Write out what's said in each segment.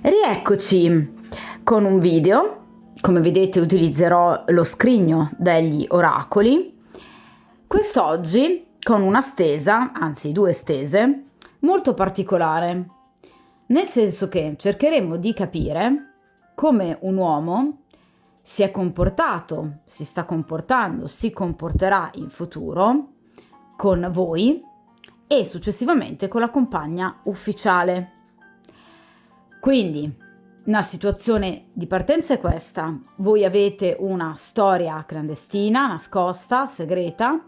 Rieccoci con un video. Come vedete utilizzerò lo scrigno degli oracoli, quest'oggi con una stesa, anzi due stese, molto particolare, nel senso che cercheremo di capire come un uomo si è comportato, si sta comportando, si comporterà in futuro con voi e successivamente con la compagna ufficiale. Quindi una situazione di partenza è questa: voi avete una storia clandestina, nascosta, segreta,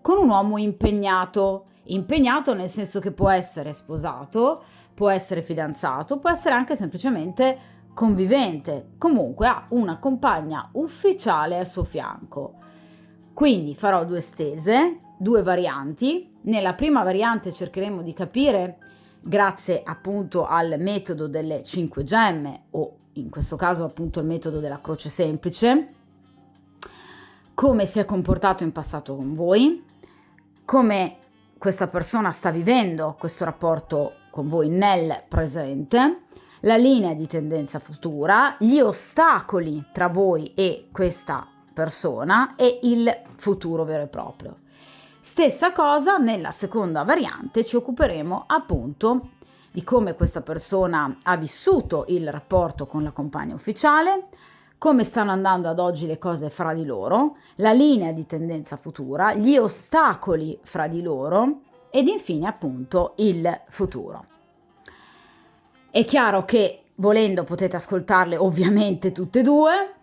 con un uomo impegnato nel senso che può essere sposato, può essere fidanzato, può essere anche semplicemente convivente, comunque ha una compagna ufficiale al suo fianco. Quindi farò due stese, due varianti. Nella prima variante cercheremo di capire, grazie appunto al metodo delle 5 gemme, o in questo caso appunto il metodo della croce semplice, come si è comportato in passato con voi, come questa persona sta vivendo questo rapporto con voi nel presente, la linea di tendenza futura, gli ostacoli tra voi e questa persona e il futuro vero e proprio. Stessa cosa nella seconda variante, ci occuperemo appunto di come questa persona ha vissuto il rapporto con la compagna ufficiale, come stanno andando ad oggi le cose fra di loro, la linea di tendenza futura, gli ostacoli fra di loro ed infine appunto il futuro. È chiaro che volendo potete ascoltarle ovviamente tutte e due,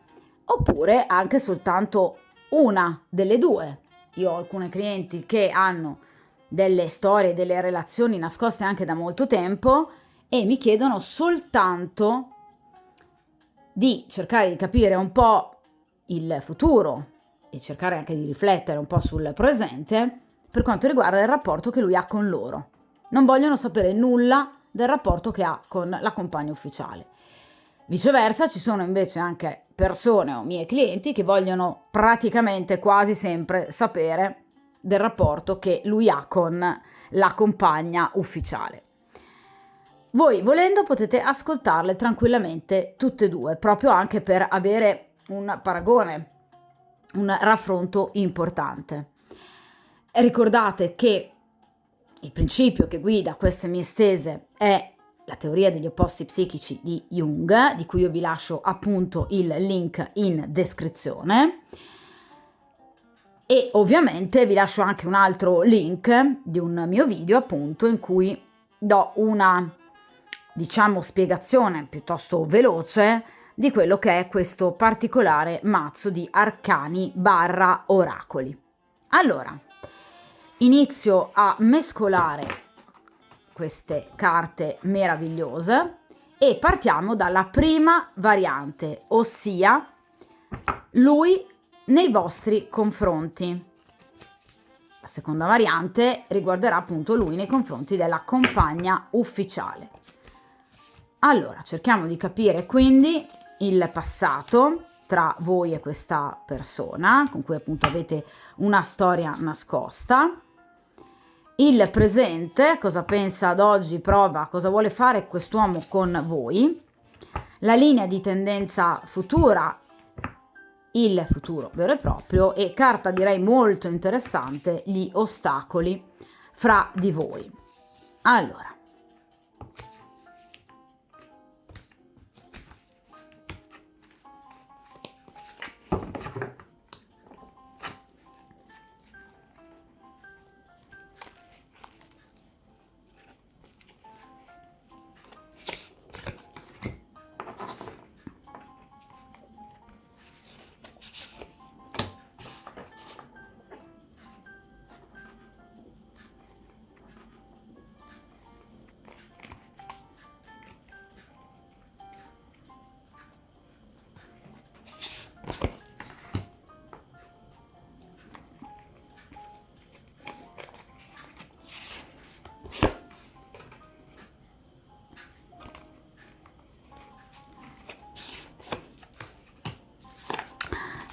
oppure anche soltanto una delle due. Io ho alcuni clienti che hanno delle storie, delle relazioni nascoste anche da molto tempo e mi chiedono soltanto di cercare di capire un po' il futuro e cercare anche di riflettere un po' sul presente per quanto riguarda il rapporto che lui ha con loro. Non vogliono sapere nulla del rapporto che ha con la compagna ufficiale. Viceversa, ci sono invece anche persone o miei clienti che vogliono praticamente quasi sempre sapere del rapporto che lui ha con la compagna ufficiale. Voi volendo potete ascoltarle tranquillamente tutte e due, proprio anche per avere un paragone, un raffronto importante. Ricordate che il principio che guida queste mie stese è la teoria degli opposti psichici di Jung, di cui io vi lascio appunto il link in descrizione, e ovviamente vi lascio anche un altro link di un mio video appunto in cui do una, diciamo, spiegazione piuttosto veloce di quello che è questo particolare mazzo di arcani / oracoli. Allora, inizio a mescolare queste carte meravigliose e partiamo dalla prima variante, ossia lui nei vostri confronti. La seconda variante riguarderà appunto lui nei confronti della compagna ufficiale. Allora, cerchiamo di capire quindi il passato tra voi e questa persona con cui appunto avete una storia nascosta. Il presente, cosa pensa ad oggi, prova, cosa vuole fare quest'uomo con voi, la linea di tendenza futura, il futuro vero e proprio, e carta direi molto interessante, gli ostacoli fra di voi. Allora,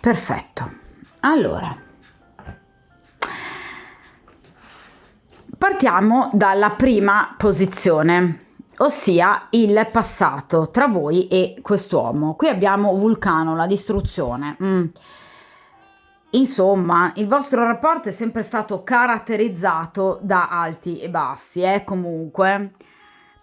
perfetto. Allora, partiamo dalla prima posizione. ossia il passato tra voi e quest'uomo. Qui abbiamo Vulcano, la distruzione. Insomma, il vostro rapporto è sempre stato caratterizzato da alti e bassi, comunque.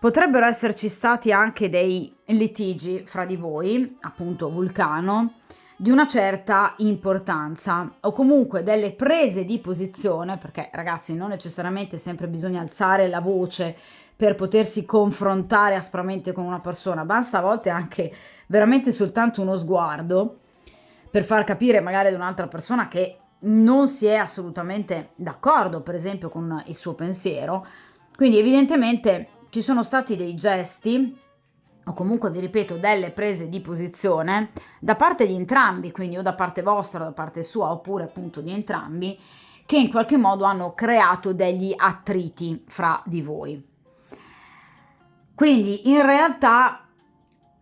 Potrebbero esserci stati anche dei litigi fra di voi, appunto Vulcano, di una certa importanza, o comunque delle prese di posizione, perché ragazzi non necessariamente sempre bisogna alzare la voce per potersi confrontare aspramente con una persona, basta a volte anche veramente soltanto uno sguardo per far capire magari ad un'altra persona che non si è assolutamente d'accordo, per esempio, con il suo pensiero. Quindi evidentemente ci sono stati dei gesti, o comunque vi ripeto delle prese di posizione da parte di entrambi, quindi o da parte vostra o da parte sua, oppure appunto di entrambi, che in qualche modo hanno creato degli attriti fra di voi. Quindi in realtà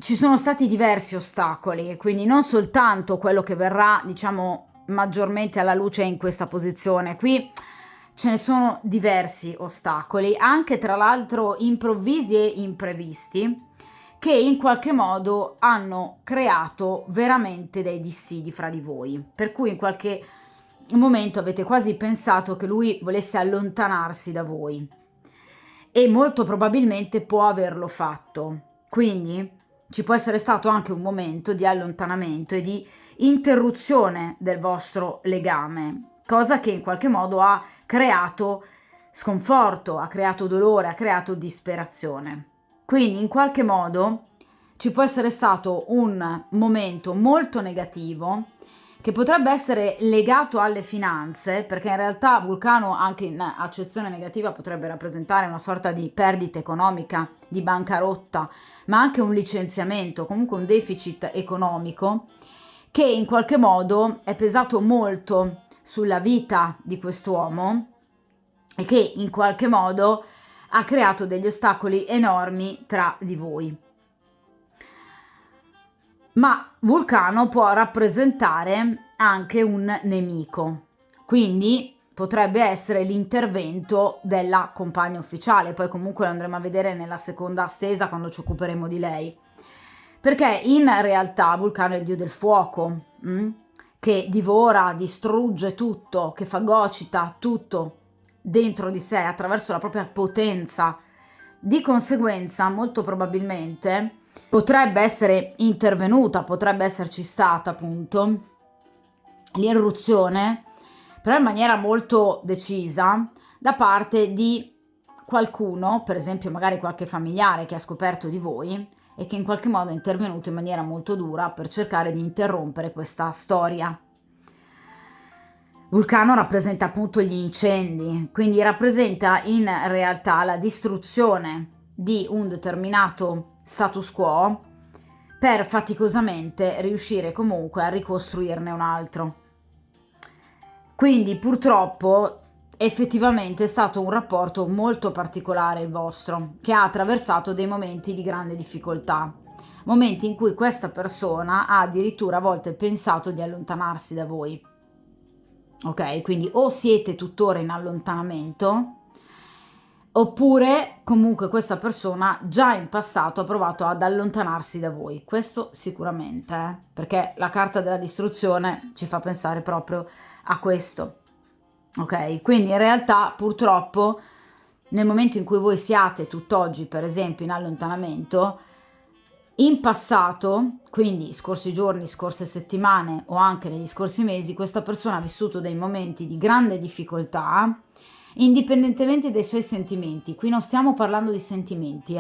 ci sono stati diversi ostacoli, quindi non soltanto quello che verrà, diciamo, maggiormente alla luce in questa posizione. Qui ce ne sono diversi ostacoli, anche tra l'altro improvvisi e imprevisti, che in qualche modo hanno creato veramente dei dissidi fra di voi. Per cui in qualche momento avete quasi pensato che lui volesse allontanarsi da voi. E molto probabilmente può averlo fatto. Quindi ci può essere stato anche un momento di allontanamento e di interruzione del vostro legame, cosa che in qualche modo ha creato sconforto, ha creato dolore, ha creato disperazione. Quindi in qualche modo ci può essere stato un momento molto negativo che potrebbe essere legato alle finanze, perché in realtà Vulcano anche in accezione negativa potrebbe rappresentare una sorta di perdita economica, di bancarotta, ma anche un licenziamento, comunque un deficit economico che in qualche modo è pesato molto sulla vita di quest'uomo e che in qualche modo ha creato degli ostacoli enormi tra di voi. Ma Vulcano può rappresentare anche un nemico, quindi potrebbe essere l'intervento della compagna ufficiale, poi comunque lo andremo a vedere nella seconda stesa quando ci occuperemo di lei, perché in realtà Vulcano è il dio del fuoco, che divora, distrugge tutto, che fagocita tutto dentro di sé attraverso la propria potenza. Di conseguenza, molto probabilmente potrebbe essere intervenuta, potrebbe esserci stata appunto l'irruzione, però in maniera molto decisa, da parte di qualcuno, per esempio magari qualche familiare che ha scoperto di voi e che in qualche modo è intervenuto in maniera molto dura per cercare di interrompere questa storia. Vulcano rappresenta appunto gli incendi, quindi rappresenta in realtà la distruzione di un determinato status quo per faticosamente riuscire comunque a ricostruirne un altro. Quindi purtroppo effettivamente è stato un rapporto molto particolare il vostro, che ha attraversato dei momenti di grande difficoltà, momenti in cui questa persona ha addirittura a volte pensato di allontanarsi da voi. Ok, quindi o siete tuttora in allontanamento, oppure comunque questa persona già in passato ha provato ad allontanarsi da voi. Questo sicuramente, perché la carta della distruzione ci fa pensare proprio a questo. Ok, quindi in realtà purtroppo nel momento in cui voi siate tutt'oggi, per esempio, in allontanamento, in passato, quindi scorsi giorni, scorse settimane o anche negli scorsi mesi, questa persona ha vissuto dei momenti di grande difficoltà, indipendentemente dai suoi sentimenti. Qui non stiamo parlando di sentimenti,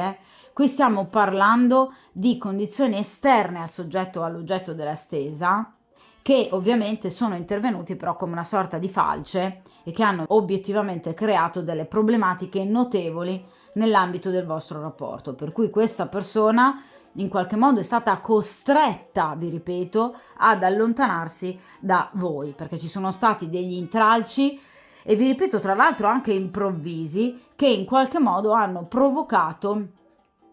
qui stiamo parlando di condizioni esterne al soggetto o all'oggetto della stesa, che ovviamente sono intervenuti però come una sorta di falce e che hanno obiettivamente creato delle problematiche notevoli nell'ambito del vostro rapporto. Per cui questa persona in qualche modo è stata costretta, vi ripeto, ad allontanarsi da voi, perché ci sono stati degli intralci e vi ripeto tra l'altro anche improvvisi che in qualche modo hanno provocato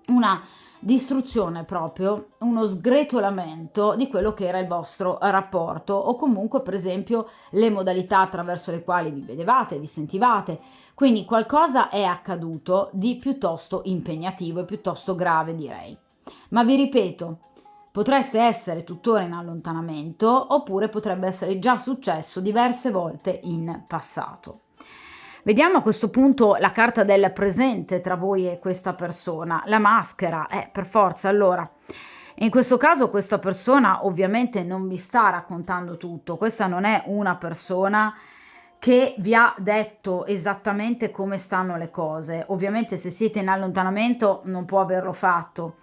una distruzione proprio, uno sgretolamento di quello che era il vostro rapporto, o comunque per esempio le modalità attraverso le quali vi vedevate, vi sentivate. Quindi qualcosa è accaduto di piuttosto impegnativo e piuttosto grave, direi. Ma vi ripeto, potreste essere tuttora in allontanamento, oppure potrebbe essere già successo diverse volte in passato. Vediamo a questo punto la carta del presente tra voi e questa persona, la maschera, per forza. Allora, in questo caso questa persona ovviamente non vi sta raccontando tutto, questa non è una persona che vi ha detto esattamente come stanno le cose. Ovviamente se siete in allontanamento non può averlo fatto,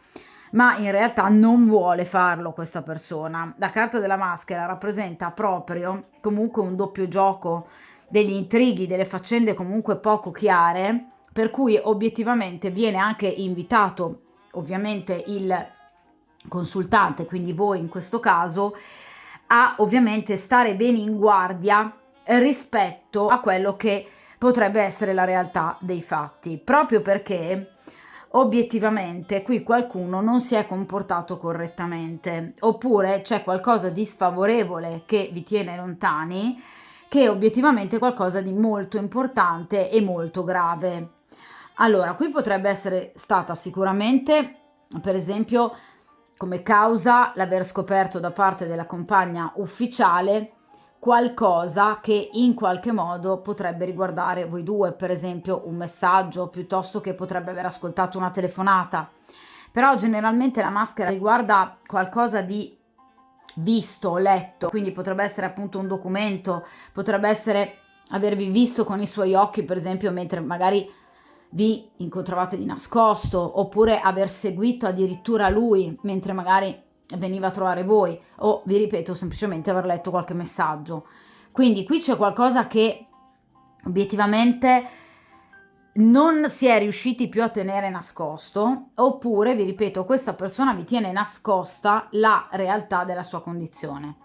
ma in realtà non vuole farlo questa persona. La carta della maschera rappresenta proprio comunque un doppio gioco, degli intrighi, delle faccende comunque poco chiare, per cui obiettivamente viene anche invitato ovviamente il consultante, quindi voi in questo caso, a ovviamente stare bene in guardia rispetto a quello che potrebbe essere la realtà dei fatti, proprio perché obiettivamente qui qualcuno non si è comportato correttamente, oppure c'è qualcosa di sfavorevole che vi tiene lontani, che è obiettivamente qualcosa di molto importante e molto grave. Allora, qui potrebbe essere stata sicuramente, per esempio, come causa l'aver scoperto da parte della compagna ufficiale qualcosa che in qualche modo potrebbe riguardare voi due, per esempio un messaggio, piuttosto che potrebbe aver ascoltato una telefonata. Però generalmente la maschera riguarda qualcosa di visto, letto, quindi potrebbe essere appunto un documento, potrebbe essere avervi visto con i suoi occhi, per esempio, mentre magari vi incontravate di nascosto, oppure aver seguito addirittura lui mentre magari veniva a trovare voi, o vi ripeto, semplicemente aver letto qualche messaggio. Quindi qui c'è qualcosa che obiettivamente non si è riusciti più a tenere nascosto, oppure, vi ripeto, questa persona vi tiene nascosta la realtà della sua condizione.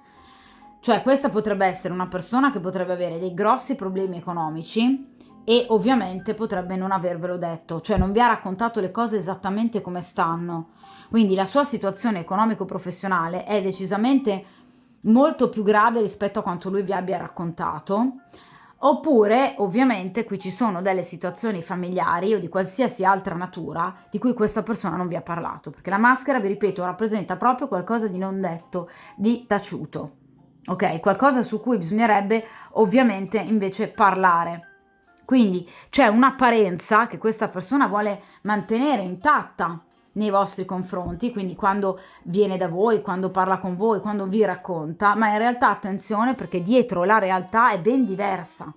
Cioè questa potrebbe essere una persona che potrebbe avere dei grossi problemi economici e ovviamente potrebbe non avervelo detto, cioè non vi ha raccontato le cose esattamente come stanno. Quindi la sua situazione economico-professionale è decisamente molto più grave rispetto a quanto lui vi abbia raccontato. Oppure, ovviamente, qui ci sono delle situazioni familiari o di qualsiasi altra natura di cui questa persona non vi ha parlato, perché la maschera, vi ripeto, rappresenta proprio qualcosa di non detto, di taciuto, ok? Qualcosa su cui bisognerebbe ovviamente invece parlare. Quindi c'è un'apparenza che questa persona vuole mantenere intatta nei vostri confronti, quindi quando viene da voi, quando parla con voi, quando vi racconta, ma in realtà attenzione perché dietro la realtà è ben diversa.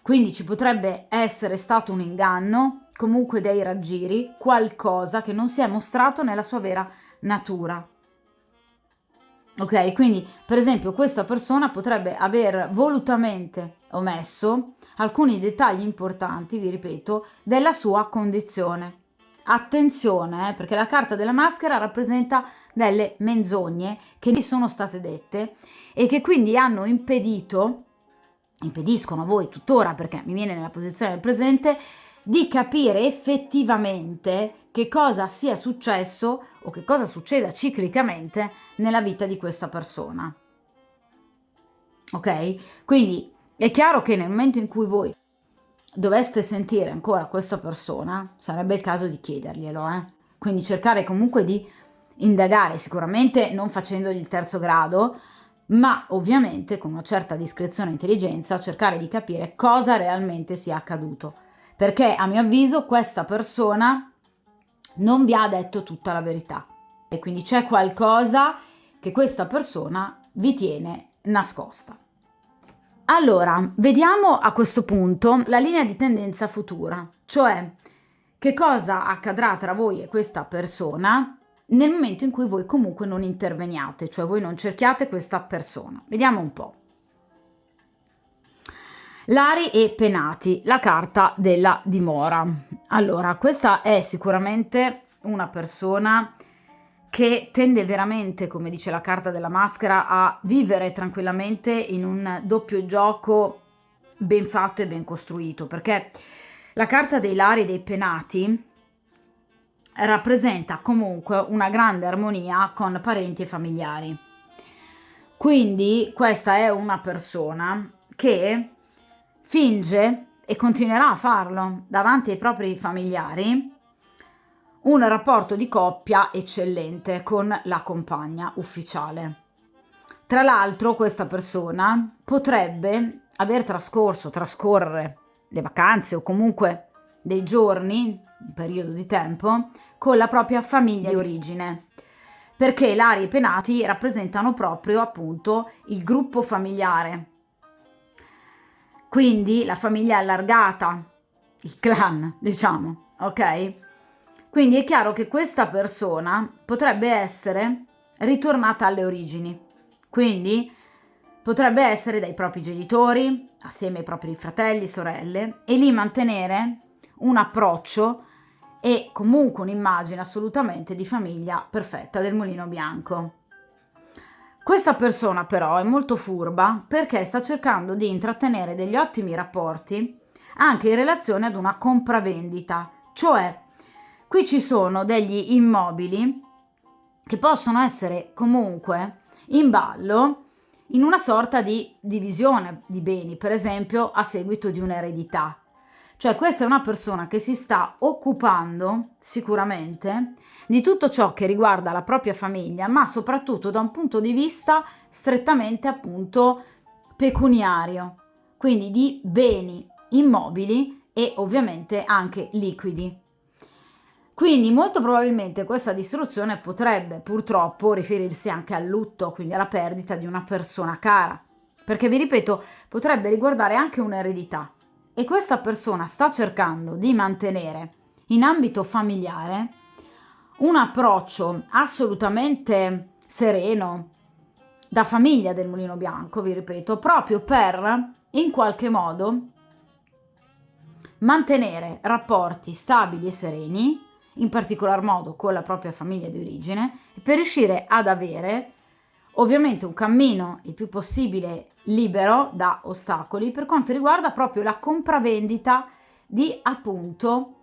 Quindi ci potrebbe essere stato un inganno, comunque dei raggiri, qualcosa che non si è mostrato nella sua vera natura. Ok, quindi per esempio questa persona potrebbe aver volutamente omesso alcuni dettagli importanti, vi ripeto, della sua condizione. Attenzione, perché la carta della maschera rappresenta delle menzogne che gli sono state dette e che quindi hanno impediscono a voi tuttora, perché mi viene nella posizione del presente, di capire effettivamente che cosa sia successo o che cosa succeda ciclicamente nella vita di questa persona. Ok? Quindi è chiaro che nel momento in cui voi doveste sentire ancora questa persona, sarebbe il caso di chiederglielo, Quindi cercare comunque di indagare, sicuramente non facendogli il terzo grado, ma ovviamente con una certa discrezione e intelligenza cercare di capire cosa realmente sia accaduto. Perché a mio avviso questa persona non vi ha detto tutta la verità e quindi c'è qualcosa che questa persona vi tiene nascosta. Allora, vediamo a questo punto la linea di tendenza futura, cioè che cosa accadrà tra voi e questa persona nel momento in cui voi comunque non interveniate, cioè voi non cerchiate questa persona. Vediamo un po'. Lari e penati, la carta della dimora. Allora, questa è sicuramente una persona che tende veramente, come dice la carta della maschera, a vivere tranquillamente in un doppio gioco ben fatto e ben costruito, perché la carta dei lari e dei penati rappresenta comunque una grande armonia con parenti e familiari. Quindi questa è una persona che finge, e continuerà a farlo davanti ai propri familiari, un rapporto di coppia eccellente con la compagna ufficiale. Tra l'altro questa persona potrebbe trascorrere le vacanze o comunque dei giorni, un periodo di tempo, con la propria famiglia di origine, perché Lari e Penati rappresentano proprio appunto il gruppo familiare, quindi la famiglia allargata, il clan, diciamo, ok? Quindi è chiaro che questa persona potrebbe essere ritornata alle origini, quindi potrebbe essere dai propri genitori, assieme ai propri fratelli, sorelle, e lì mantenere un approccio e comunque un'immagine assolutamente di famiglia perfetta del Mulino Bianco. Questa persona però è molto furba perché sta cercando di intrattenere degli ottimi rapporti anche in relazione ad una compravendita, cioè qui ci sono degli immobili che possono essere comunque in ballo in una sorta di divisione di beni, per esempio a seguito di un'eredità. Cioè questa è una persona che si sta occupando sicuramente di tutto ciò che riguarda la propria famiglia, ma soprattutto da un punto di vista strettamente appunto pecuniario, quindi di beni immobili e ovviamente anche liquidi. Quindi molto probabilmente questa distruzione potrebbe purtroppo riferirsi anche al lutto, quindi alla perdita di una persona cara, perché vi ripeto, potrebbe riguardare anche un'eredità. E questa persona sta cercando di mantenere in ambito familiare un approccio assolutamente sereno, da famiglia del Mulino Bianco, vi ripeto, proprio per in qualche modo mantenere rapporti stabili e sereni, in particolar modo con la propria famiglia di origine, per riuscire ad avere ovviamente un cammino il più possibile libero da ostacoli per quanto riguarda proprio la compravendita di appunto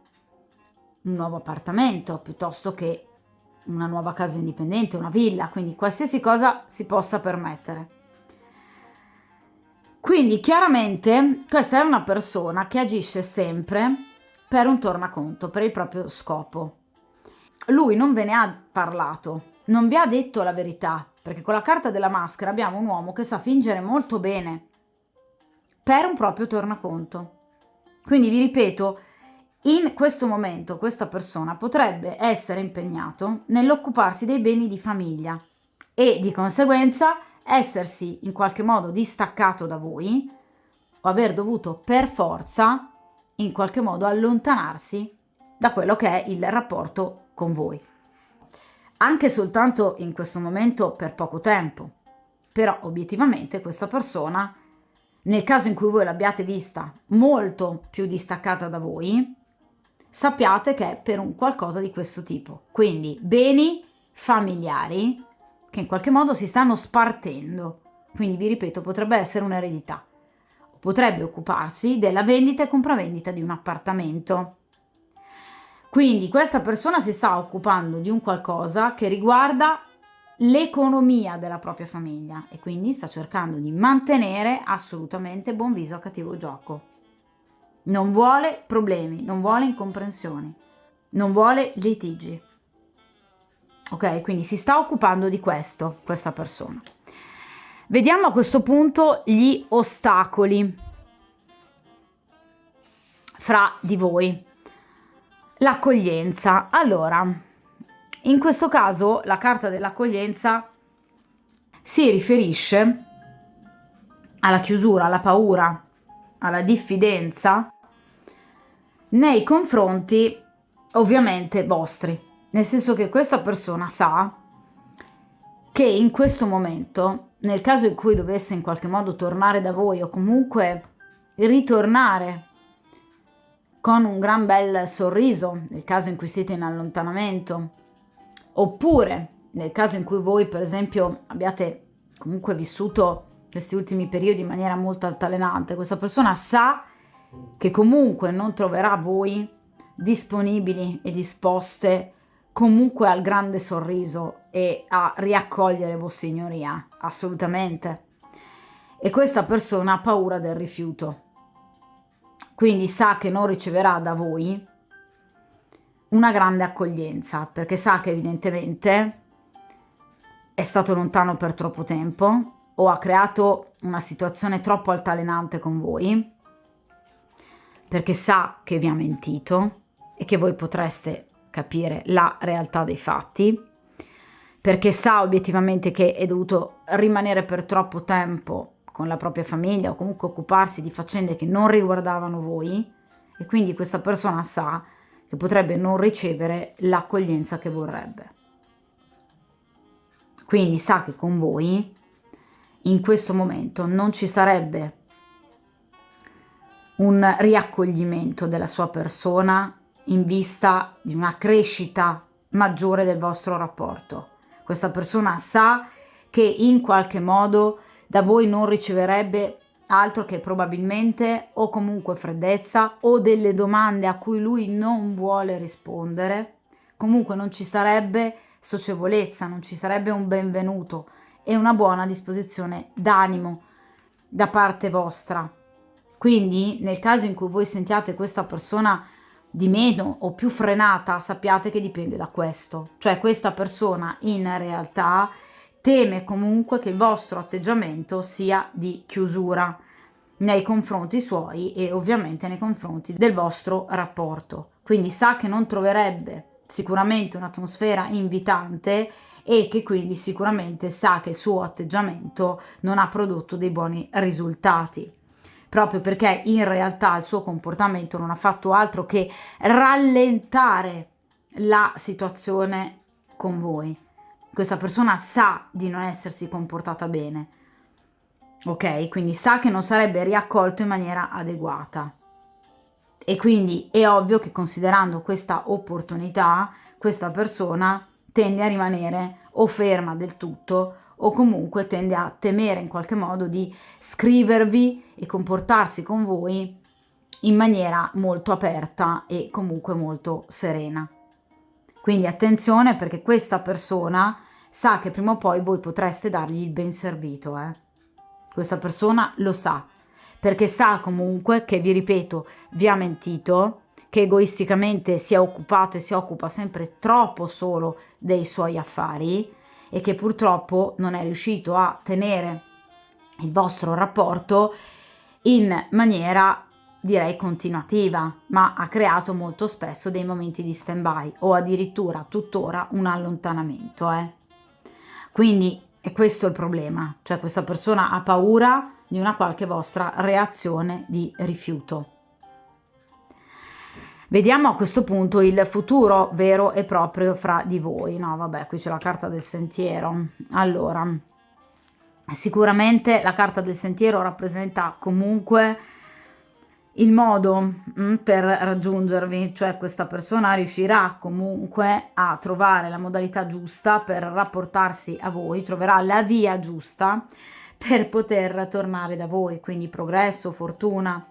un nuovo appartamento piuttosto che una nuova casa indipendente, una villa, quindi qualsiasi cosa si possa permettere. Quindi chiaramente questa è una persona che agisce sempre per un tornaconto, per il proprio scopo. Lui non ve ne ha parlato, non vi ha detto la verità, perché con la carta della maschera abbiamo un uomo che sa fingere molto bene per un proprio tornaconto. Quindi vi ripeto, in questo momento questa persona potrebbe essere impegnato nell'occuparsi dei beni di famiglia e di conseguenza essersi in qualche modo distaccato da voi o aver dovuto per forza in qualche modo allontanarsi da quello che è il rapporto con voi. Anche soltanto in questo momento per poco tempo, però obiettivamente questa persona, nel caso in cui voi l'abbiate vista molto più distaccata da voi, sappiate che è per un qualcosa di questo tipo. Quindi beni familiari che in qualche modo si stanno spartendo. Quindi vi ripeto, potrebbe essere un'eredità. Potrebbe occuparsi della vendita e compravendita di un appartamento. Quindi questa persona si sta occupando di un qualcosa che riguarda l'economia della propria famiglia e quindi sta cercando di mantenere assolutamente buon viso a cattivo gioco. Non vuole problemi, non vuole incomprensioni, non vuole litigi. Ok, quindi si sta occupando di questo, questa persona. Vediamo a questo punto gli ostacoli fra di voi. L'accoglienza. Allora, in questo caso la carta dell'accoglienza si riferisce alla chiusura, alla paura, alla diffidenza nei confronti ovviamente vostri, nel senso che questa persona sa che in questo momento, nel caso in cui dovesse in qualche modo tornare da voi o comunque ritornare con un gran bel sorriso, nel caso in cui siete in allontanamento, oppure nel caso in cui voi per esempio abbiate comunque vissuto questi ultimi periodi in maniera molto altalenante, questa persona sa che comunque non troverà voi disponibili e disposte comunque al grande sorriso e a riaccogliere Vossignoria, assolutamente. E questa persona ha paura del rifiuto, quindi sa che non riceverà da voi una grande accoglienza, perché sa che evidentemente è stato lontano per troppo tempo o ha creato una situazione troppo altalenante con voi, perché sa che vi ha mentito e che voi potreste capire la realtà dei fatti, perché sa obiettivamente che è dovuto rimanere per troppo tempo con la propria famiglia o comunque occuparsi di faccende che non riguardavano voi, e quindi questa persona sa che potrebbe non ricevere l'accoglienza che vorrebbe. Quindi sa che con voi in questo momento non ci sarebbe un riaccoglimento della sua persona in vista di una crescita maggiore del vostro rapporto. Questa persona sa che in qualche modo da voi non riceverebbe altro che probabilmente o comunque freddezza o delle domande a cui lui non vuole rispondere. Comunque non ci sarebbe socievolezza, non ci sarebbe un benvenuto e una buona disposizione d'animo da parte vostra. Quindi nel caso in cui voi sentiate questa persona di meno o più frenata, sappiate che dipende da questo. Cioè questa persona in realtà teme comunque che il vostro atteggiamento sia di chiusura nei confronti suoi e ovviamente nei confronti del vostro rapporto. Quindi sa che non troverebbe sicuramente un'atmosfera invitante e che quindi sicuramente sa che il suo atteggiamento non ha prodotto dei buoni risultati, proprio perché in realtà il suo comportamento non ha fatto altro che rallentare la situazione con voi. Questa persona sa di non essersi comportata bene, ok? Quindi sa che non sarebbe riaccolto in maniera adeguata. E quindi è ovvio che considerando questa opportunità, questa persona tende a rimanere o ferma del tutto o comunque tende a temere in qualche modo di scrivervi e comportarsi con voi in maniera molto aperta e comunque molto serena. Quindi attenzione, perché questa persona sa che prima o poi voi potreste dargli il ben servito. Questa persona lo sa, perché sa comunque che, vi ripeto, vi ha mentito, che egoisticamente si è occupato e si occupa sempre troppo solo dei suoi affari e che purtroppo non è riuscito a tenere il vostro rapporto in maniera, direi, continuativa, ma ha creato molto spesso dei momenti di stand-by o addirittura tuttora un allontanamento. Quindi è questo il problema, cioè questa persona ha paura di una qualche vostra reazione di rifiuto. Vediamo a questo punto il futuro vero e proprio fra di voi. No, vabbè, qui c'è la carta del sentiero. Allora, sicuramente la carta del sentiero rappresenta comunque il modo per raggiungervi, cioè questa persona riuscirà comunque a trovare la modalità giusta per rapportarsi a voi, troverà la via giusta per poter tornare da voi, quindi progresso, fortuna.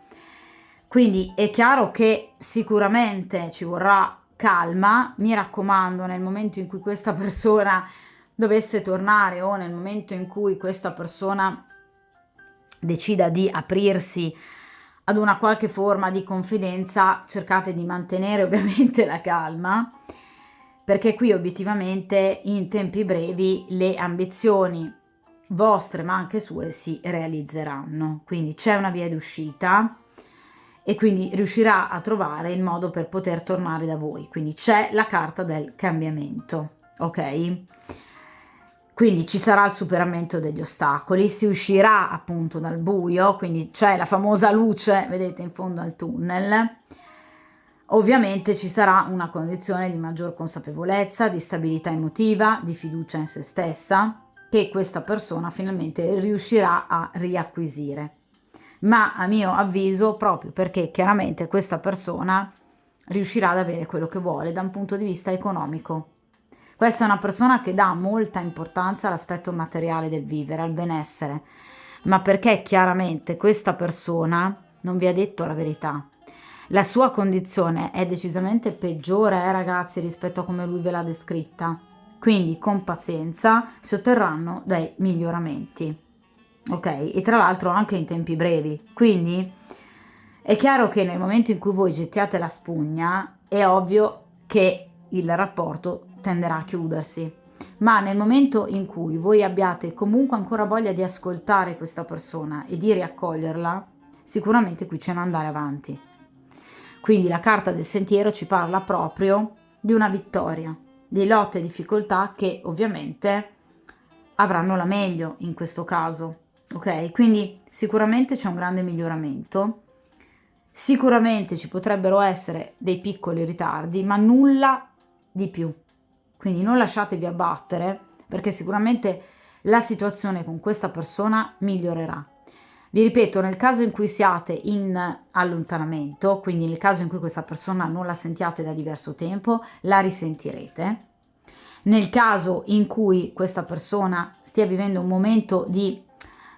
Quindi è chiaro che sicuramente ci vorrà calma, mi raccomando, nel momento in cui questa persona dovesse tornare o nel momento in cui questa persona decida di aprirsi ad una qualche forma di confidenza, cercate di mantenere ovviamente la calma, perché qui obiettivamente in tempi brevi le ambizioni vostre ma anche sue si realizzeranno, quindi c'è una via d'uscita e quindi riuscirà a trovare il modo per poter tornare da voi, quindi c'è la carta del cambiamento, ok? Quindi ci sarà il superamento degli ostacoli, si uscirà appunto dal buio, quindi c'è la famosa luce, vedete, in fondo al tunnel. Ovviamente ci sarà una condizione di maggior consapevolezza, di stabilità emotiva, di fiducia in se stessa, che questa persona finalmente riuscirà a riacquisire. Ma a mio avviso proprio perché chiaramente questa persona riuscirà ad avere quello che vuole da un punto di vista economico. Questa è una persona che dà molta importanza all'aspetto materiale del vivere, al benessere, ma perché chiaramente questa persona non vi ha detto la verità, la sua condizione è decisamente peggiore, ragazzi, rispetto a come lui ve l'ha descritta. Quindi con pazienza si otterranno dei miglioramenti, ok? E tra l'altro anche in tempi brevi. Quindi è chiaro che nel momento in cui voi gettiate la spugna è ovvio che il rapporto tenderà a chiudersi, ma nel momento in cui voi abbiate comunque ancora voglia di ascoltare questa persona e di riaccoglierla, sicuramente qui c'è un andare avanti. Quindi la carta del sentiero ci parla proprio di una vittoria, di lotte e difficoltà che ovviamente avranno la meglio in questo caso, ok? Quindi sicuramente c'è un grande miglioramento, sicuramente ci potrebbero essere dei piccoli ritardi, ma nulla di più. Quindi non lasciatevi abbattere, perché sicuramente la situazione con questa persona migliorerà. Vi ripeto, nel caso in cui siate in allontanamento, quindi nel caso in cui questa persona non la sentiate da diverso tempo, la risentirete. Nel caso in cui questa persona stia vivendo un momento di,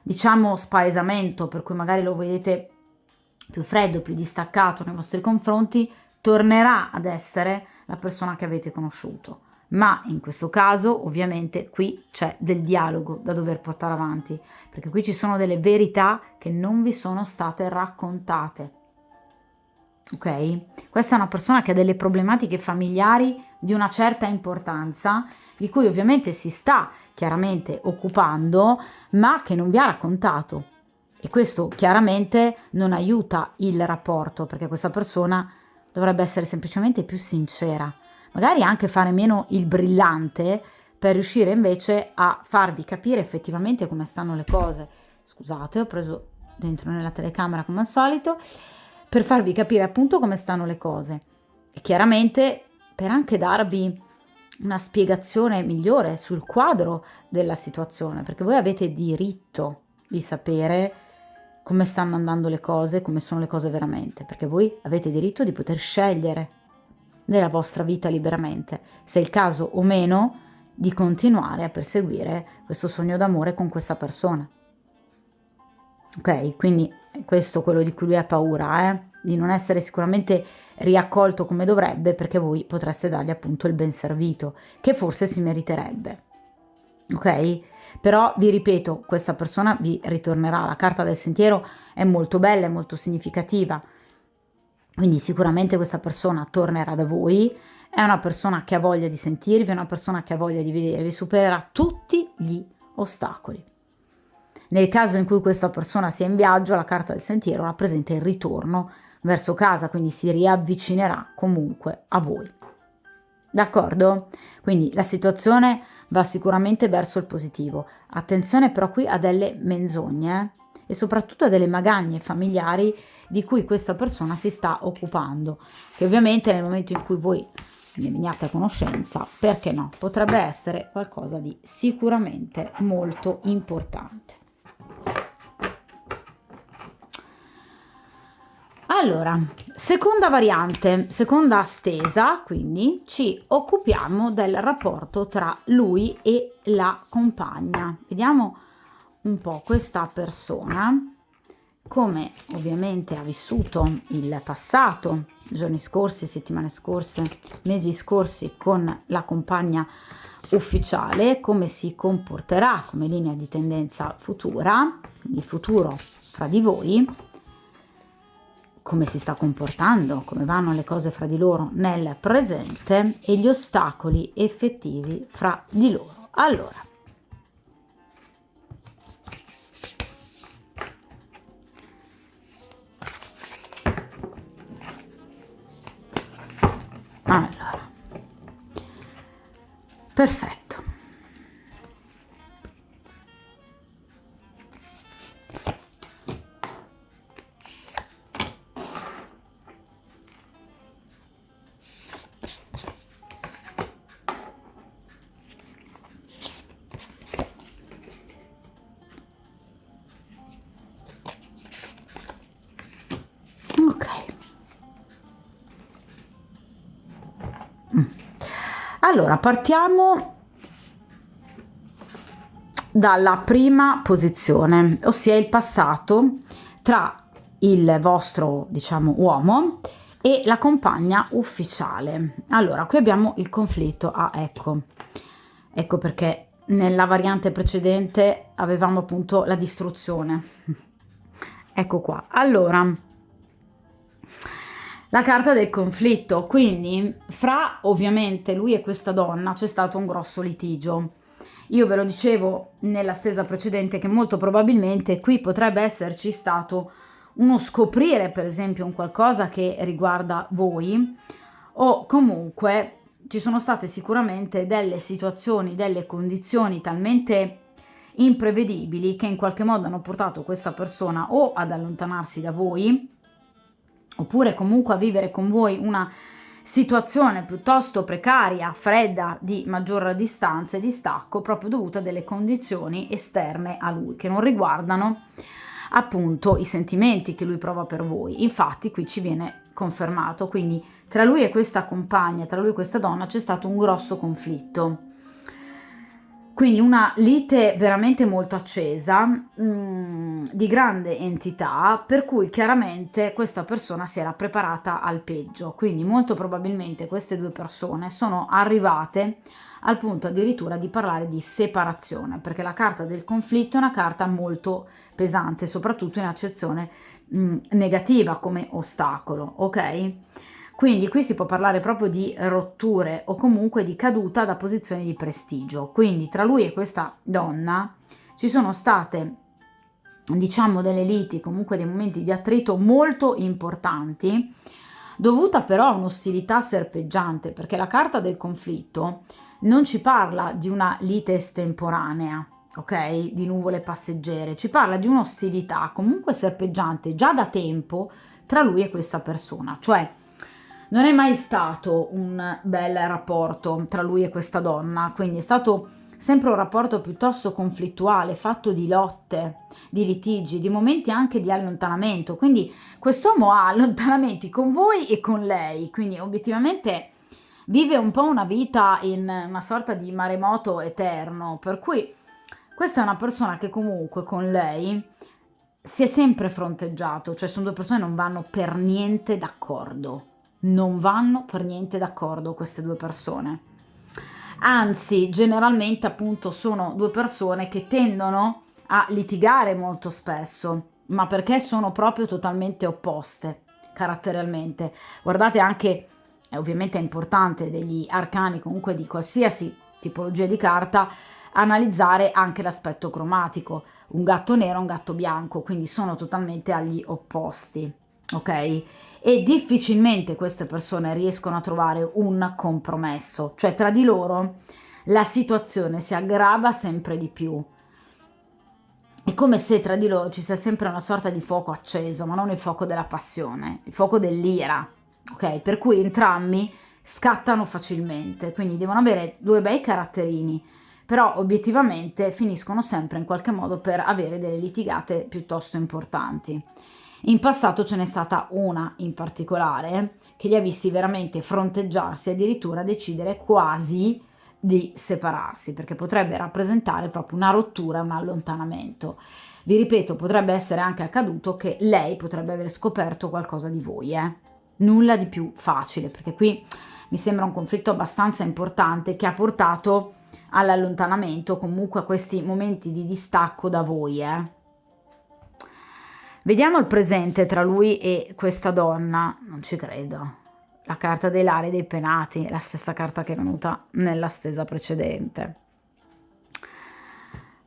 diciamo, spaesamento, per cui magari lo vedete più freddo, più distaccato nei vostri confronti, tornerà ad essere la persona che avete conosciuto. Ma in questo caso ovviamente qui c'è del dialogo da dover portare avanti, perché qui ci sono delle verità che non vi sono state raccontate, ok? Questa è una persona che ha delle problematiche familiari di una certa importanza, di cui ovviamente si sta chiaramente occupando, ma che non vi ha raccontato, e questo chiaramente non aiuta il rapporto, perché questa persona dovrebbe essere semplicemente più sincera, magari anche fare meno il brillante, per riuscire invece a farvi capire effettivamente come stanno le cose. Scusate, ho preso dentro nella telecamera come al solito, per farvi capire appunto come stanno le cose, e chiaramente per anche darvi una spiegazione migliore sul quadro della situazione, perché voi avete diritto di sapere come stanno andando le cose, come sono le cose veramente, perché voi avete diritto di poter scegliere nella vostra vita liberamente, se è il caso o meno di continuare a perseguire questo sogno d'amore con questa persona. Ok? Quindi è questo quello di cui lui ha paura, di non essere sicuramente riaccolto come dovrebbe, perché voi potreste dargli appunto il ben servito, che forse si meriterebbe. Ok? Però vi ripeto, questa persona vi ritornerà, la carta del sentiero è molto bella, è molto significativa, quindi sicuramente questa persona tornerà da voi, è una persona che ha voglia di sentirvi, è una persona che ha voglia di vedervi, supererà tutti gli ostacoli. Nel caso in cui questa persona sia in viaggio, la carta del sentiero rappresenta il ritorno verso casa, quindi si riavvicinerà comunque a voi. D'accordo? Quindi la situazione va sicuramente verso il positivo. Attenzione però qui a delle menzogne e soprattutto a delle magagne familiari di cui questa persona si sta occupando, che ovviamente nel momento in cui voi ne veniate a conoscenza, perché no, potrebbe essere qualcosa di sicuramente molto importante. Allora, seconda variante, seconda stesa, quindi ci occupiamo del rapporto tra lui e la compagna. Vediamo un po' questa persona, come ovviamente ha vissuto il passato, giorni scorsi, settimane scorse, mesi scorsi con la compagna ufficiale, come si comporterà come linea di tendenza futura, il futuro fra di voi, come si sta comportando, come vanno le cose fra di loro nel presente e gli ostacoli effettivi fra di loro. Allora, perfetto. Allora, partiamo dalla prima posizione, ossia il passato tra il vostro, diciamo, uomo e la compagna ufficiale. Allora, qui abbiamo il conflitto. Ecco perché nella variante precedente avevamo appunto la distruzione. Ecco qua. Allora, la carta del conflitto, quindi fra ovviamente lui e questa donna c'è stato un grosso litigio. Io ve lo dicevo nella stesa precedente che molto probabilmente qui potrebbe esserci stato uno scoprire per esempio un qualcosa che riguarda voi, o comunque ci sono state sicuramente delle situazioni, delle condizioni talmente imprevedibili che in qualche modo hanno portato questa persona o ad allontanarsi da voi, oppure comunque a vivere con voi una situazione piuttosto precaria, fredda, di maggior distanza e distacco, proprio dovuta a delle condizioni esterne a lui, che non riguardano appunto i sentimenti che lui prova per voi. Infatti qui ci viene confermato, quindi tra lui e questa compagna, tra lui e questa donna c'è stato un grosso conflitto. Quindi una lite veramente molto accesa, di grande entità, per cui chiaramente questa persona si era preparata al peggio. Quindi molto probabilmente queste due persone sono arrivate al punto addirittura di parlare di separazione, perché la carta del conflitto è una carta molto pesante, soprattutto in accezione negativa come ostacolo, ok? Quindi qui si può parlare proprio di rotture o comunque di caduta da posizioni di prestigio. Quindi tra lui e questa donna ci sono state, diciamo, delle liti, comunque dei momenti di attrito molto importanti, dovuta però a un'ostilità serpeggiante, perché la carta del conflitto non ci parla di una lite estemporanea, ok? Di nuvole passeggere, ci parla di un'ostilità comunque serpeggiante già da tempo tra lui e questa persona, cioè non è mai stato un bel rapporto tra lui e questa donna, quindi è stato sempre un rapporto piuttosto conflittuale, fatto di lotte, di litigi, di momenti anche di allontanamento. Quindi quest'uomo ha allontanamenti con voi e con lei, quindi obiettivamente vive un po' una vita in una sorta di maremoto eterno, per cui questa è una persona che comunque con lei si è sempre fronteggiato, cioè sono due persone che non vanno per niente d'accordo. Non vanno per niente d'accordo queste due persone. Anzi, generalmente appunto sono due persone che tendono a litigare molto spesso, ma perché sono proprio totalmente opposte caratterialmente. Guardate anche, ovviamente è importante degli arcani, comunque di qualsiasi tipologia di carta, analizzare anche l'aspetto cromatico, un gatto nero, un gatto bianco, quindi sono totalmente agli opposti, ok? E difficilmente queste persone riescono a trovare un compromesso, cioè tra di loro la situazione si aggrava sempre di più. È come se tra di loro ci sia sempre una sorta di fuoco acceso, ma non il fuoco della passione, il fuoco dell'ira, ok? Per cui entrambi scattano facilmente, quindi devono avere due bei caratterini, però obiettivamente finiscono sempre in qualche modo per avere delle litigate piuttosto importanti. In passato ce n'è stata una in particolare che li ha visti veramente fronteggiarsi e addirittura decidere quasi di separarsi, perché potrebbe rappresentare proprio una rottura, un allontanamento. Vi ripeto, potrebbe essere anche accaduto che lei potrebbe aver scoperto qualcosa di voi, nulla di più facile, perché qui mi sembra un conflitto abbastanza importante che ha portato all'allontanamento, comunque a questi momenti di distacco da voi, Vediamo il presente tra lui e questa donna. Non ci credo. La carta dei lari dei penati, la stessa carta che è venuta nella stesa precedente.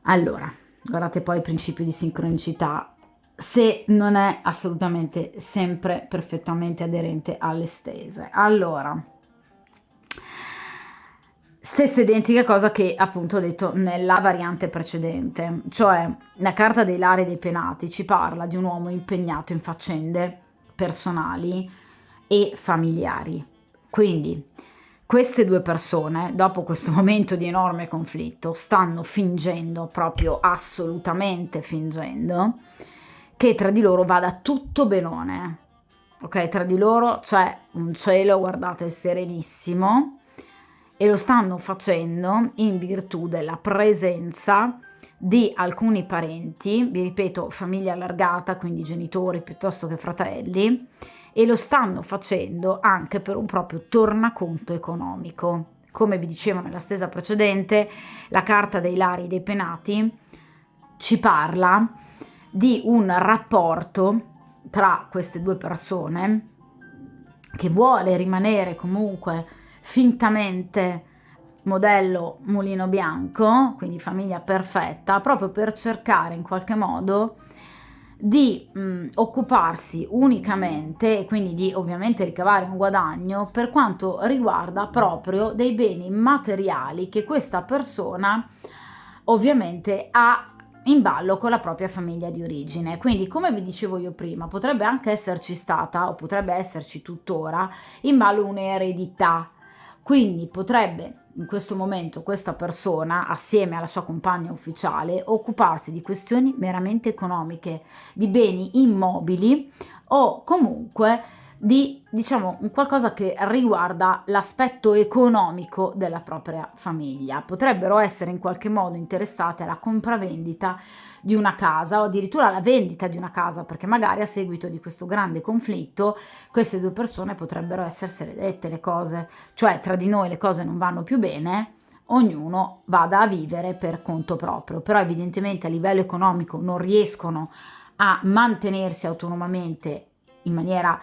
Allora, guardate poi il principio di sincronicità, se non è assolutamente sempre perfettamente aderente alle stese. Allora, stessa identica cosa che appunto ho detto nella variante precedente, cioè la carta dei lari dei penati ci parla di un uomo impegnato in faccende personali e familiari. Quindi queste due persone, dopo questo momento di enorme conflitto, stanno fingendo, proprio assolutamente fingendo, che tra di loro vada tutto benone. Ok, tra di loro c'è un cielo, guardate, serenissimo, e lo stanno facendo in virtù della presenza di alcuni parenti, vi ripeto, famiglia allargata, quindi genitori piuttosto che fratelli, e lo stanno facendo anche per un proprio tornaconto economico. Come vi dicevo nella stesa precedente, la carta dei lari dei penati ci parla di un rapporto tra queste due persone che vuole rimanere comunque fintamente modello mulino bianco, quindi famiglia perfetta, proprio per cercare in qualche modo di occuparsi unicamente e quindi di ovviamente ricavare un guadagno per quanto riguarda proprio dei beni materiali che questa persona ovviamente ha in ballo con la propria famiglia di origine. Quindi, come vi dicevo io prima, potrebbe anche esserci stata o potrebbe esserci tuttora in ballo un'eredità. Quindi potrebbe in questo momento questa persona, assieme alla sua compagna ufficiale, occuparsi di questioni meramente economiche, di beni immobili o comunque di, diciamo, qualcosa che riguarda l'aspetto economico della propria famiglia. Potrebbero essere in qualche modo interessate alla compravendita di una casa o addirittura alla vendita di una casa, perché magari a seguito di questo grande conflitto queste due persone potrebbero essersele dette le cose, cioè tra di noi le cose non vanno più bene, ognuno vada a vivere per conto proprio, però evidentemente a livello economico non riescono a mantenersi autonomamente in maniera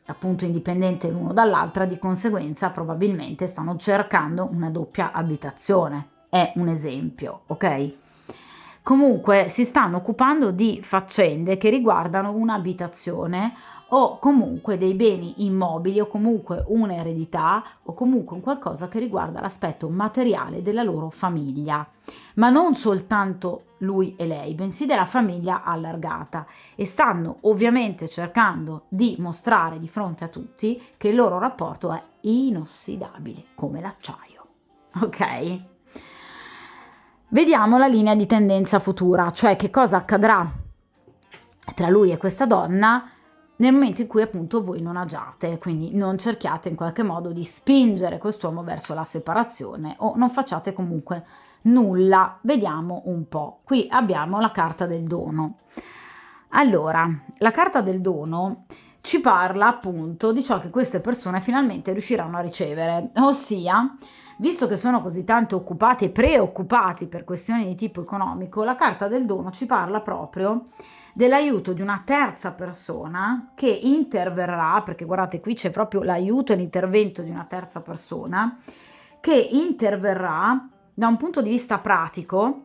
appunto indipendente l'uno dall'altra, di conseguenza probabilmente stanno cercando una doppia abitazione. È un esempio, ok? Comunque si stanno occupando di faccende che riguardano un'abitazione o comunque dei beni immobili o comunque un'eredità o comunque un qualcosa che riguarda l'aspetto materiale della loro famiglia, ma non soltanto lui e lei, bensì della famiglia allargata, e stanno ovviamente cercando di mostrare di fronte a tutti che il loro rapporto è inossidabile come l'acciaio. Ok? Vediamo la linea di tendenza futura, cioè che cosa accadrà tra lui e questa donna nel momento in cui appunto voi non agiate, quindi non cerchiate in qualche modo di spingere quest'uomo verso la separazione o non facciate comunque nulla. Vediamo un po'. Qui abbiamo la carta del dono. Allora, la carta del dono ci parla appunto di ciò che queste persone finalmente riusciranno a ricevere, ossia, visto che sono così tanto occupati e preoccupati per questioni di tipo economico, la carta del dono ci parla proprio dell'aiuto di una terza persona che interverrà, perché guardate qui c'è proprio l'aiuto e l'intervento di una terza persona, che interverrà da un punto di vista pratico,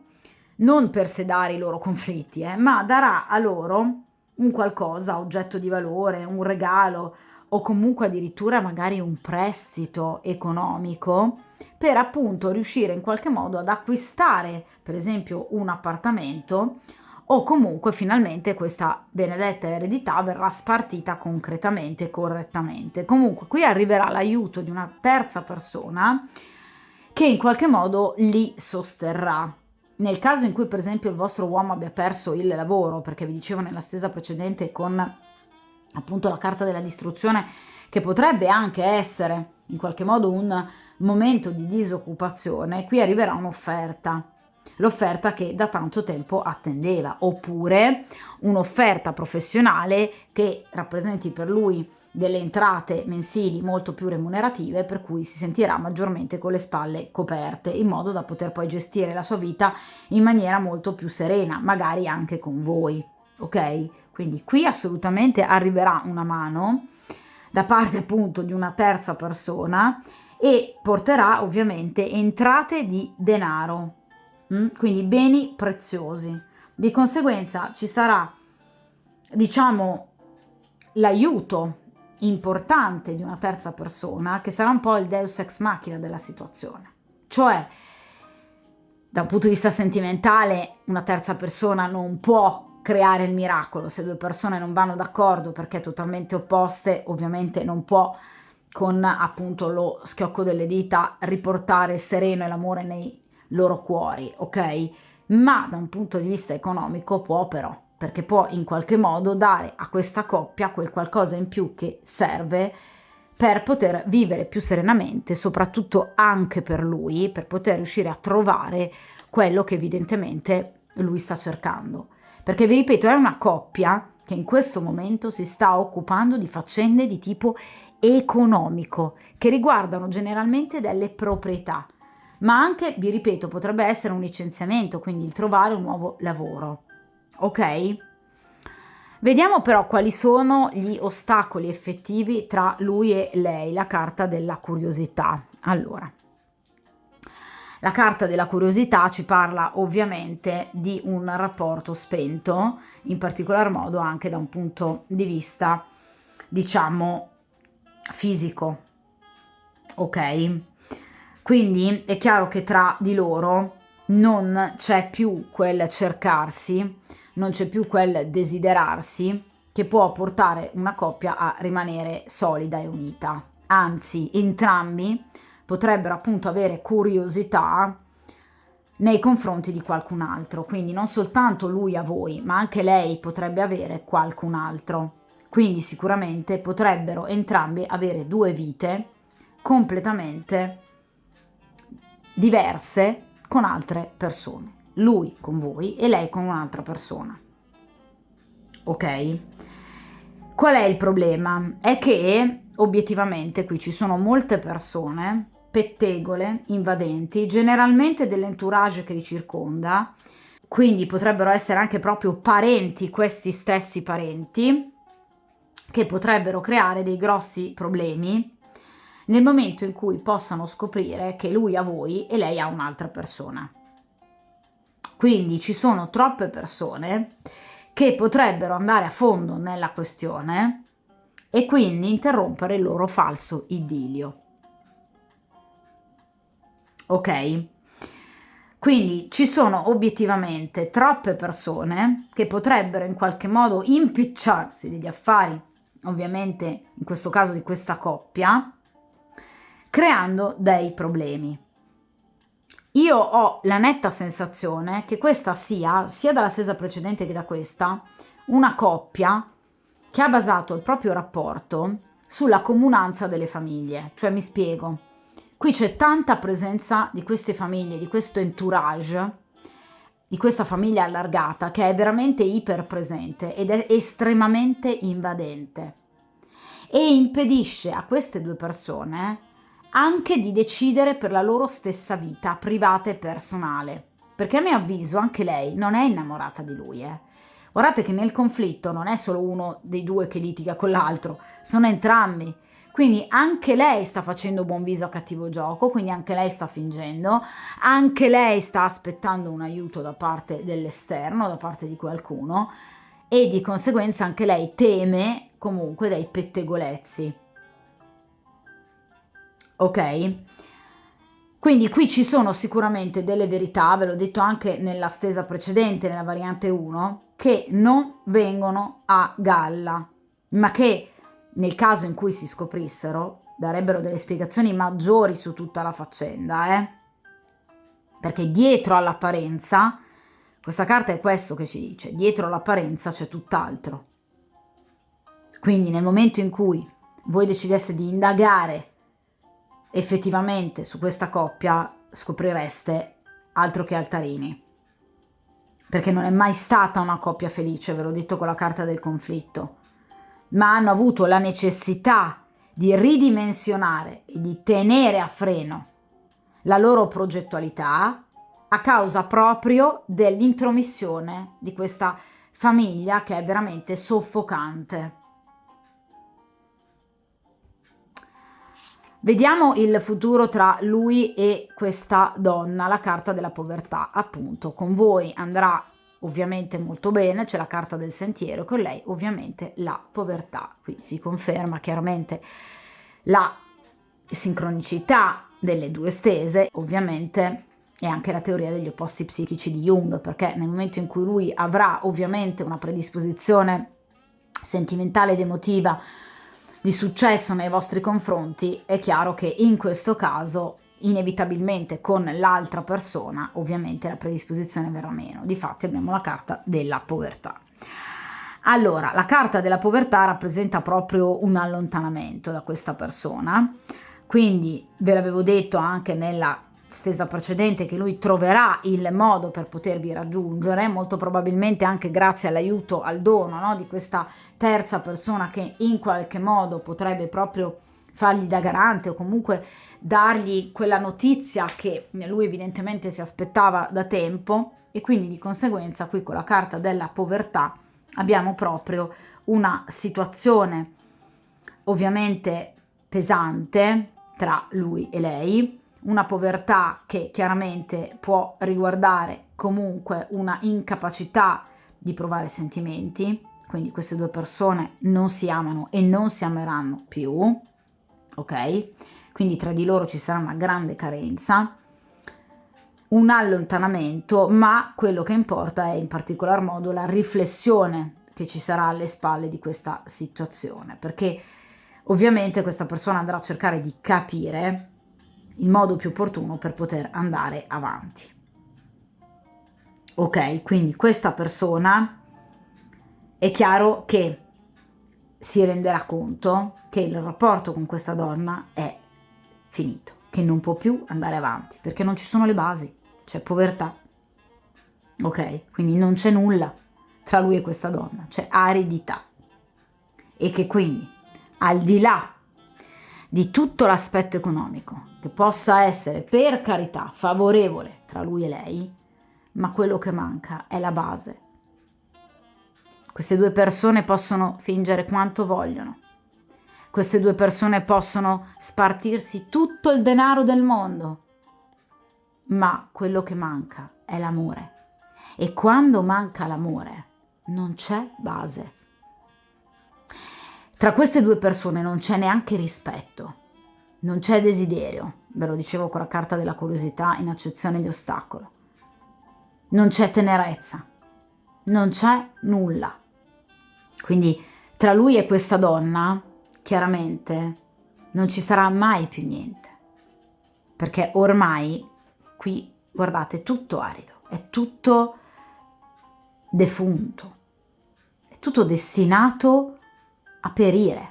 non per sedare i loro conflitti, ma darà a loro un qualcosa, oggetto di valore, un regalo o comunque addirittura magari un prestito economico per appunto riuscire in qualche modo ad acquistare per esempio un appartamento, o comunque finalmente questa benedetta eredità verrà spartita concretamente e correttamente. Comunque qui arriverà l'aiuto di una terza persona che in qualche modo li sosterrà. Nel caso in cui per esempio il vostro uomo abbia perso il lavoro, perché vi dicevo nella stesa precedente con appunto la carta della distruzione, che potrebbe anche essere in qualche modo un momento di disoccupazione, qui arriverà un'offerta. L'offerta che da tanto tempo attendeva, oppure un'offerta professionale che rappresenti per lui delle entrate mensili molto più remunerative, per cui si sentirà maggiormente con le spalle coperte, in modo da poter poi gestire la sua vita in maniera molto più serena, magari anche con voi, ok? Quindi qui assolutamente arriverà una mano da parte appunto di una terza persona e porterà ovviamente entrate di denaro, quindi beni preziosi. Di conseguenza ci sarà, diciamo, l'aiuto importante di una terza persona che sarà un po' il deus ex machina della situazione. Cioè, da un punto di vista sentimentale, una terza persona non può creare il miracolo. Se due persone non vanno d'accordo perché totalmente opposte, ovviamente non può con appunto lo schiocco delle dita riportare il sereno e l'amore nei loro cuori, ok? Ma da un punto di vista economico può, però, perché può in qualche modo dare a questa coppia quel qualcosa in più che serve per poter vivere più serenamente, soprattutto anche per lui, per poter riuscire a trovare quello che evidentemente lui sta cercando. Perché vi ripeto, è una coppia che in questo momento si sta occupando di faccende di tipo economico, che riguardano generalmente delle proprietà, ma anche, vi ripeto, potrebbe essere un licenziamento, quindi il trovare un nuovo lavoro. Ok? Vediamo però quali sono gli ostacoli effettivi tra lui e lei, la carta della curiosità. Allora, la carta della curiosità ci parla ovviamente di un rapporto spento, in particolar modo anche da un punto di vista, diciamo, fisico. Ok? Quindi è chiaro che tra di loro non c'è più quel cercarsi, non c'è più quel desiderarsi che può portare una coppia a rimanere solida e unita. Anzi, entrambi potrebbero appunto avere curiosità nei confronti di qualcun altro, quindi non soltanto lui a voi, ma anche lei potrebbe avere qualcun altro. Quindi sicuramente potrebbero entrambi avere due vite completamente diverse con altre persone. Lui con voi e lei con un'altra persona. Ok? Qual è il problema? È che obiettivamente qui ci sono molte persone pettegole, invadenti, generalmente dell'entourage che li circonda, quindi potrebbero essere anche proprio parenti, questi stessi parenti, che potrebbero creare dei grossi problemi nel momento in cui possano scoprire che lui ha voi e lei ha un'altra persona. Quindi ci sono troppe persone che potrebbero andare a fondo nella questione e quindi interrompere il loro falso idillio. Ok? Quindi ci sono obiettivamente troppe persone che potrebbero in qualche modo impicciarsi degli affari, ovviamente in questo caso di questa coppia, creando dei problemi. Io ho la netta sensazione che questa sia dalla stesa precedente che da questa, una coppia che ha basato il proprio rapporto sulla comunanza delle famiglie. Cioè, mi spiego, qui c'è tanta presenza di queste famiglie, di questo entourage, di questa famiglia allargata che è veramente iperpresente ed è estremamente invadente e impedisce a queste due persone anche di decidere per la loro stessa vita privata e personale, perché a mio avviso anche lei non è innamorata di lui. Guardate che nel conflitto non è solo uno dei due che litiga con l'altro, sono entrambi. Quindi anche lei sta facendo buon viso a cattivo gioco, quindi anche lei sta fingendo, anche lei sta aspettando un aiuto da parte dell'esterno, da parte di qualcuno, e di conseguenza anche lei teme comunque dei pettegolezzi. Ok? Quindi qui ci sono sicuramente delle verità, ve l'ho detto anche nella stesa precedente, nella variante 1, che non vengono a galla, ma che nel caso in cui si scoprissero darebbero delle spiegazioni maggiori su tutta la faccenda, perché dietro all'apparenza, questa carta è questo che ci dice, dietro all'apparenza c'è tutt'altro. Quindi nel momento in cui voi decideste di indagare effettivamente su questa coppia, scoprireste altro che altarini, perché non è mai stata una coppia felice, ve l'ho detto con la carta del conflitto, ma hanno avuto la necessità di ridimensionare e di tenere a freno la loro progettualità a causa proprio dell'intromissione di questa famiglia che è veramente soffocante. Vediamo il futuro tra lui e questa donna, la carta della povertà. Appunto, con voi andrà ovviamente molto bene, c'è la carta del sentiero, con lei ovviamente la povertà. Qui si conferma chiaramente la sincronicità delle due stese, ovviamente, e anche la teoria degli opposti psichici di Jung, perché nel momento in cui lui avrà ovviamente una predisposizione sentimentale ed emotiva di successo nei vostri confronti, è chiaro che in questo caso inevitabilmente con l'altra persona ovviamente la predisposizione verrà meno. Difatti abbiamo la carta della povertà. Allora, la carta della povertà rappresenta proprio un allontanamento da questa persona, quindi ve l'avevo detto anche nella stesa precedente che lui troverà il modo per potervi raggiungere, molto probabilmente anche grazie all'aiuto, al dono, no, di questa terza persona che in qualche modo potrebbe proprio fargli da garante o comunque dargli quella notizia che lui evidentemente si aspettava da tempo, e quindi di conseguenza qui con la carta della povertà abbiamo proprio una situazione ovviamente pesante tra lui e lei, una povertà che chiaramente può riguardare comunque una incapacità di provare sentimenti, quindi queste due persone non si amano e non si ameranno più, ok? Quindi tra di loro ci sarà una grande carenza, un allontanamento, ma quello che importa è in particolar modo la riflessione che ci sarà alle spalle di questa situazione, perché ovviamente questa persona andrà a cercare di capire il modo più opportuno per poter andare avanti. Ok, quindi questa persona è chiaro che si renderà conto che il rapporto con questa donna è finito, che non può più andare avanti, perché non ci sono le basi, c'è povertà. Ok, quindi non c'è nulla tra lui e questa donna, c'è aridità, e che quindi al di là di tutto l'aspetto economico, che possa essere per carità favorevole tra lui e lei, ma quello che manca è la base. Queste due persone possono fingere quanto vogliono, queste due persone possono spartirsi tutto il denaro del mondo, ma quello che manca è l'amore, e quando manca l'amore non c'è base. Tra queste due persone non c'è neanche rispetto, non c'è desiderio, ve lo dicevo con la carta della curiosità in accezione di ostacolo, non c'è tenerezza, non c'è nulla. Quindi tra lui e questa donna chiaramente non ci sarà mai più niente, perché ormai qui, guardate, è tutto arido, è tutto defunto, è tutto destinato a perire.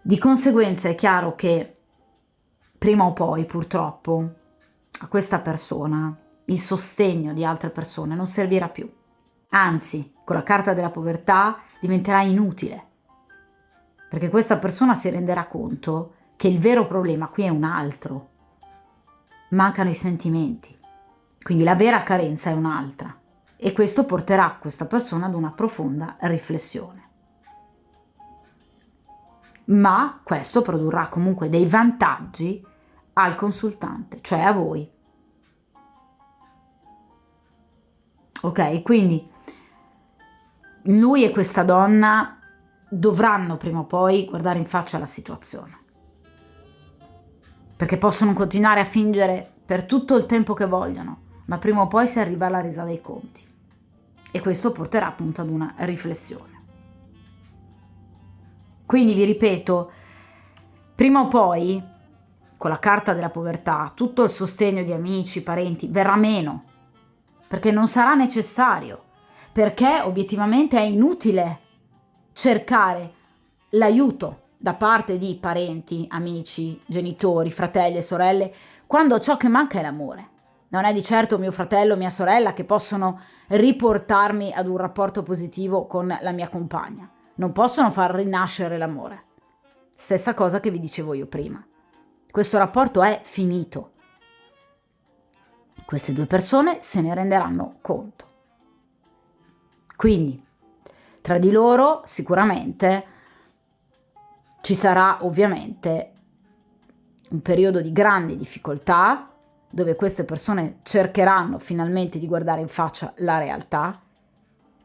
Di conseguenza è chiaro che prima o poi, purtroppo, a questa persona il sostegno di altre persone non servirà più. Anzi, con la carta della povertà diventerà inutile, perché questa persona si renderà conto che il vero problema qui è un altro. Mancano i sentimenti, quindi la vera carenza è un'altra, e questo porterà questa persona ad una profonda riflessione. Ma questo produrrà comunque dei vantaggi al consultante, cioè a voi. Ok, quindi lui e questa donna dovranno prima o poi guardare in faccia la situazione, perché possono continuare a fingere per tutto il tempo che vogliono, ma prima o poi si arriva alla resa dei conti, e questo porterà appunto ad una riflessione. Quindi vi ripeto, prima o poi con la carta della povertà tutto il sostegno di amici, parenti verrà meno, perché non sarà necessario, perché obiettivamente è inutile cercare l'aiuto da parte di parenti, amici, genitori, fratelli e sorelle, quando ciò che manca è l'amore. Non è di certo mio fratello o mia sorella che possono riportarmi ad un rapporto positivo con la mia compagna. Non possono far rinascere l'amore. Stessa cosa che vi dicevo io prima. Questo rapporto è finito. Queste due persone se ne renderanno conto. Quindi, tra di loro sicuramente ci sarà ovviamente un periodo di grande difficoltà, dove queste persone cercheranno finalmente di guardare in faccia la realtà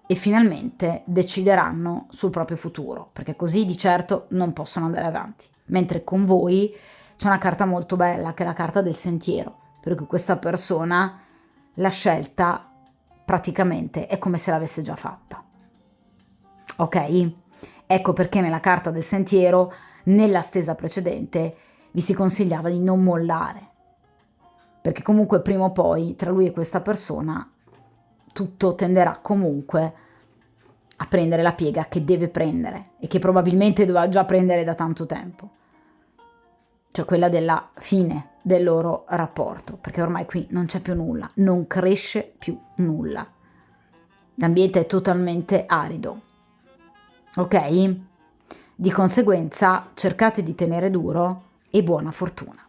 e finalmente decideranno sul proprio futuro, perché così di certo non possono andare avanti. Mentre con voi c'è una carta molto bella, che è la carta del sentiero, per cui questa persona la scelta praticamente è come se l'avesse già fatta. Ok? Ecco perché nella carta del sentiero, nella stesa precedente, vi si consigliava di non mollare, perché comunque prima o poi tra lui e questa persona tutto tenderà comunque a prendere la piega che deve prendere e che probabilmente doveva già prendere da tanto tempo, cioè quella della fine del loro rapporto, perché ormai qui non c'è più nulla, non cresce più nulla, l'ambiente è totalmente arido, ok? Di conseguenza cercate di tenere duro e buona fortuna.